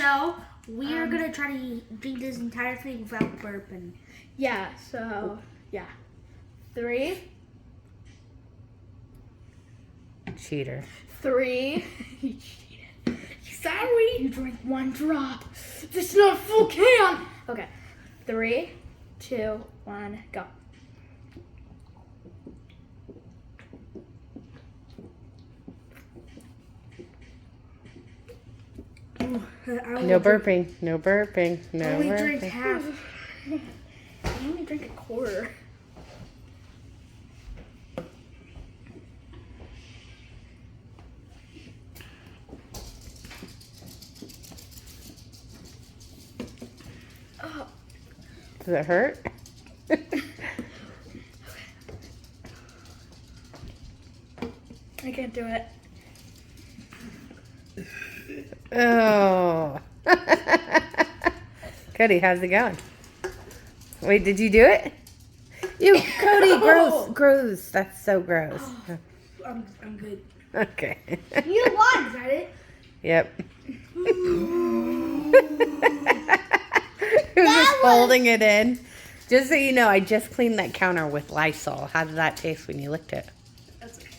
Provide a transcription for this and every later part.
So we are gonna try to drink this entire thing without burping. Yeah. So yeah. 3. Cheater. 3. You cheated. Sorry. You drank 1 drop. This is not a full can. Okay. 3, 2, 1, go. No burping. No burping. No I only drank burping. half. I only drank a quarter. Oh. Does it hurt? I can't do it. Oh. Cody, how's it going? Wait, did you do it? You, Cody, gross, gross. That's so gross. I'm good. Okay. You won, is that it? Yep. Who's just holding it in? Just so you know, I just cleaned that counter with Lysol. How did that taste when you licked it? That's okay.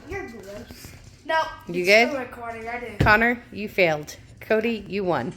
You're gross. No. You it's good? still recording. I did. Connor, you failed. Cody, you won.